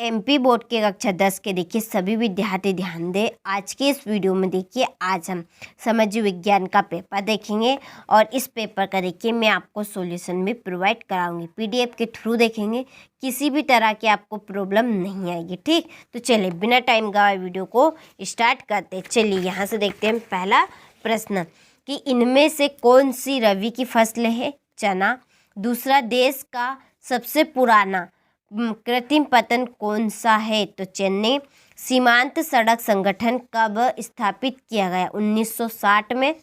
MP board के कक्षा 10 के देखिए सभी विद्यार्थी ध्यान दें। आज के इस वीडियो में देखिए आज हम सामाजिक विज्ञान का पेपर देखेंगे और इस पेपर का देखिए मैं आपको सॉल्यूशन भी प्रोवाइड कराऊंगी। पीडीएफ के थ्रू देखेंगे, किसी भी तरह की आपको प्रॉब्लम नहीं आएगी। ठीक, तो चलिए बिना टाइम गवाए वीडियो को स्टार्ट करते हैं। चलिए यहाँ से देखते हैं पहला प्रश्न कि इनमें से कौन सी रबी की फसल है? चना। दूसरा, देश का सबसे पुराना कृत्रिम पतन कौन सा है? तो चेन्नई। सीमांत सड़क संगठन कब स्थापित किया गया? 1960 में।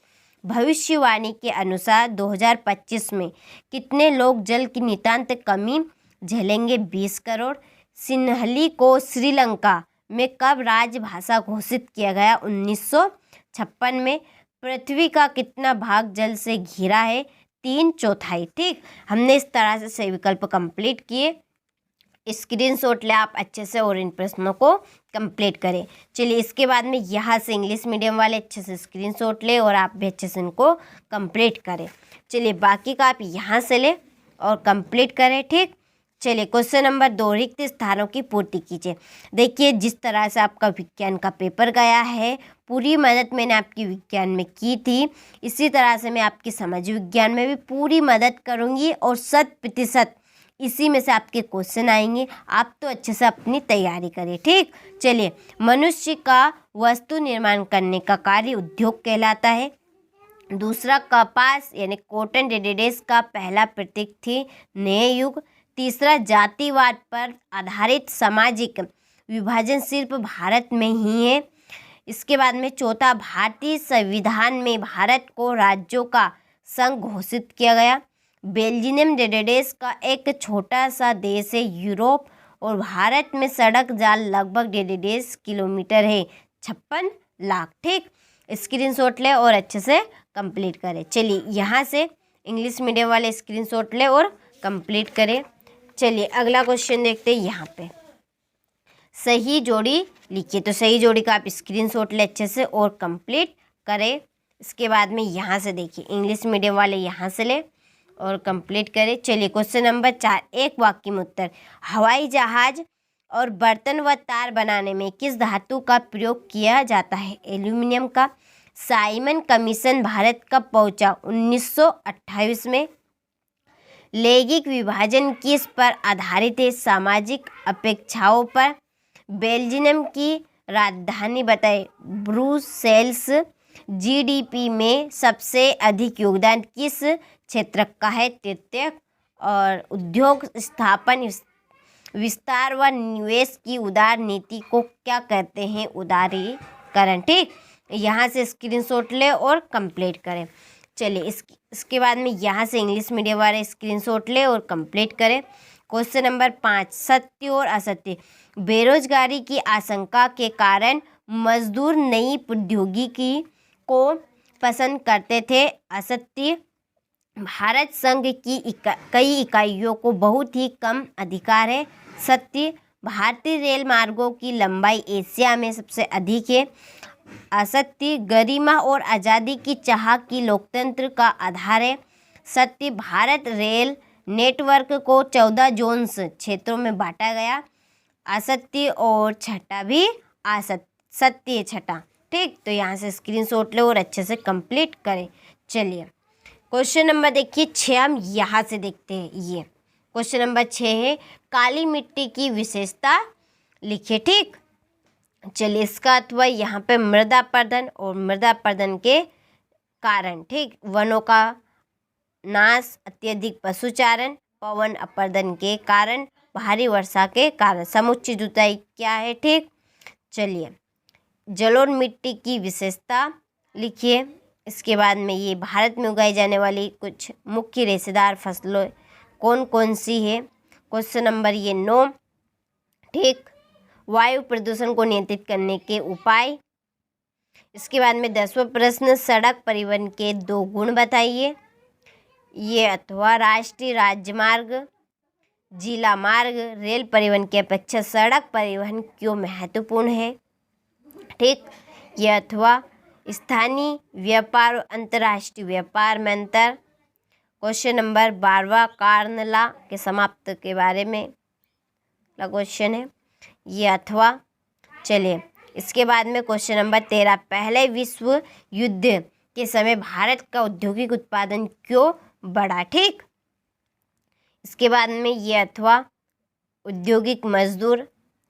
भविष्यवाणी के अनुसार 2025 में कितने लोग जल की नितांत कमी झेलेंगे? 20 करोड़। सिन्हली को श्रीलंका में कब राजभाषा घोषित किया गया? 1956 में। पृथ्वी का कितना भाग जल से घिरा है? 3/4। ठीक, हमने इस तरह से सही विकल्प कंप्लीट किए। स्क्रीनशॉट ले आप अच्छे से और इन प्रश्नों को कंप्लीट करें। चलिए इसके बाद में यहाँ से इंग्लिश मीडियम वाले अच्छे से स्क्रीनशॉट ले और आप भी अच्छे से इनको कंप्लीट करें। चलिए बाकी का आप यहाँ से ले और कंप्लीट करें। ठीक, चलिए क्वेश्चन नंबर 2, रिक्त स्थानों की पूर्ति कीजिए। देखिए जिस तरह से आपका विज्ञान का पेपर गया है, पूरी मदद मैंने आपकी विज्ञान में की थी, इसी तरह से मैं आपकी सामाजिक विज्ञान में भी पूरी मदद करूँगी और 100% इसी में से आपके क्वेश्चन आएंगे। आप तो अच्छे से अपनी तैयारी करें। ठीक, चलिए मनुष्य का वस्तु निर्माण करने का कार्य उद्योग कहलाता है। दूसरा, कपास यानी कॉटन डेडेस का पहला प्रतीक थी नए युग। तीसरा, जातिवाद पर आधारित सामाजिक विभाजन सिर्फ भारत में ही है। इसके बाद में चौथा, भारतीय संविधान में भारत को राज्यों का संघ घोषित किया गया। बेल्जियम डेडेस का एक छोटा सा देश है यूरोप और भारत में सड़क जाल लगभग डेडेस किलोमीटर है, 56 लाख। ठीक, स्क्रीनशॉट ले और अच्छे से कंप्लीट करें। चलिए यहाँ से इंग्लिश मीडियम वाले स्क्रीनशॉट ले और कंप्लीट करें। चलिए अगला क्वेश्चन देखते हैं। यहाँ पे सही जोड़ी लिखिए, तो सही जोड़ी का आप स्क्रीनशॉट ले अच्छे से और कंप्लीट करें। इसके बाद में यहाँ से देखिए इंग्लिश मीडियम वाले यहाँ से ले और कंप्लीट करें। चलिए क्वेश्चन नंबर 4, एक वाक्य में उत्तर। हवाई जहाज और बर्तन व तार बनाने में किस धातु का प्रयोग किया जाता है? एल्यूमिनियम का। साइमन कमीशन भारत कब पहुंचा? 1928 में। लैंगिक विभाजन किस पर आधारित है? सामाजिक अपेक्षाओं पर। बेल्जियम की राजधानी बताए? ब्रुसेल्स। जीडीपी में सबसे अधिक योगदान किस क्षेत्र का है? तृतीय। और उद्योग स्थापन विस्तार व निवेश की उदार नीति को क्या कहते हैं? उदारीकरण। ठीक, यहाँ से स्क्रीनशॉट ले और कंप्लीट करें। चलिए इसके बाद में यहाँ से इंग्लिश मीडियम वाले स्क्रीनशॉट ले और कंप्लीट करें। क्वेश्चन नंबर 5, सत्य और असत्य। बेरोजगारी की आशंका के कारण मजदूर नई प्रौद्योगिकी को पसंद करते थे। असत्य। भारत संघ की कई इकाइयों को बहुत ही कम अधिकार है। सत्य। भारतीय रेल मार्गों की लंबाई एशिया में सबसे अधिक है। असत्य। गरिमा और आज़ादी की चाह की लोकतंत्र का आधार है। सत्य। भारत रेल नेटवर्क को 14 जोन्स क्षेत्रों में बांटा गया। असत्य। और छठा भी सत्य छठा। ठीक, तो यहाँ से स्क्रीनशॉट ले और अच्छे से कंप्लीट करें। चलिए क्वेश्चन नंबर देखिए 6, हम यहाँ से देखते हैं। ये क्वेश्चन नंबर 6 है, काली मिट्टी की विशेषता लिखिए। ठीक, चलिए इसका अथवा यहाँ पे मृदा अपरदन और मृदा अपरदन के कारण। ठीक, वनों का नाश, अत्यधिक पशुचारण, पवन अपरदन के कारण, भारी वर्षा के कारण। समुचित जुताई क्या है? ठीक, चलिए जलोढ़ मिट्टी की विशेषता लिखिए। इसके बाद में ये भारत में उगाई जाने वाली कुछ मुख्य रेशेदार फसलों कौन कौन सी है? क्वेश्चन नंबर ये 9। ठीक, वायु प्रदूषण को नियंत्रित करने के उपाय। इसके बाद में 10वां प्रश्न, सड़क परिवहन के 2 गुण बताइए। ये अथवा राष्ट्रीय राजमार्ग, जिला मार्ग, रेल परिवहन की अपेक्षा सड़क परिवहन क्यों महत्वपूर्ण है? ठीक, ये अथवा स्थानीय व्यापार और अंतर्राष्ट्रीय व्यापार में अंतर। क्वेश्चन नंबर 12, कार्नला के समाप्त के बारे में क्वेश्चन है। ये अथवा। चलिए इसके बाद में क्वेश्चन नंबर 13, पहले विश्व युद्ध के समय भारत का औद्योगिक उत्पादन क्यों बढ़ा? ठीक। इसके बाद में ये अथवा औद्योगिक मजदूर।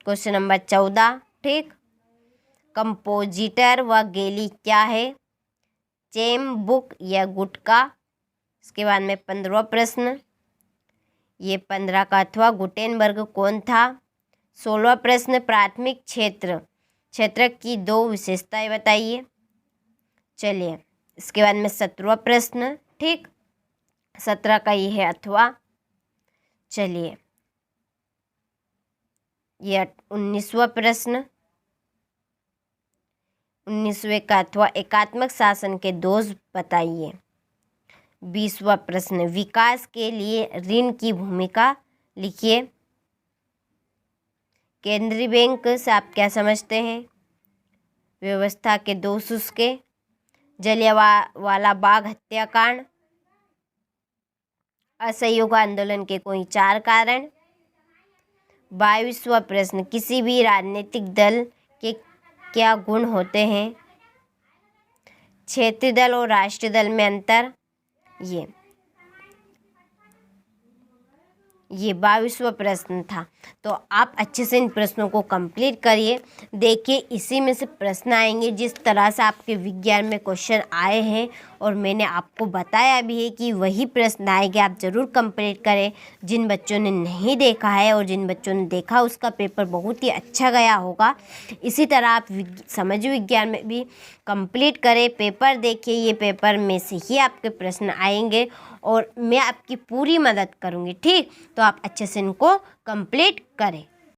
क्वेश्चन नंबर 14, ठीक। कंपोजिटर व गेली क्या है? चेम, बुक या गुटका? इसके बाद में 15वां प्रश्न, ये 15 का अथवा गुटेनबर्ग कौन था? 16वां प्रश्न, प्राथमिक क्षेत्र की 2 विशेषताएं बताइए। चलिए इसके बाद में 17वां प्रश्न, ठीक। 17 का ये है अथवा। चलिए ये 19वां प्रश्न, 19वें का अथवा एकात्मक शासन के दोष बताइए। 20वां प्रश्न, विकास के लिए ऋण की भूमिका लिखिए। केंद्रीय बैंक से आप क्या समझते हैं? व्यवस्था के दोष उसके। जलियांवाला बाग हत्याकांड। असहयोग आंदोलन के कोई 4 कारण। 22वां प्रश्न, किसी भी राजनीतिक दल के क्या गुण होते हैं? क्षेत्रीय दल और राष्ट्रीय दल में अंतर। ये 22वां प्रश्न था। तो आप अच्छे से इन प्रश्नों को कंप्लीट करिए। देखिए इसी में से प्रश्न आएंगे, जिस तरह से आपके विज्ञान में क्वेश्चन आए हैं और मैंने आपको बताया भी है कि वही प्रश्न आएंगे। आप ज़रूर कंप्लीट करें। जिन बच्चों ने नहीं देखा है और जिन बच्चों ने देखा उसका पेपर बहुत ही अच्छा गया होगा। इसी तरह आप समाज विज्ञान में भी कंप्लीट करें। पेपर देखिए, ये पेपर में से ही आपके प्रश्न आएंगे और मैं आपकी पूरी मदद करूँगी। ठीक, तो आप अच्छे से इनको कंप्लीट करें।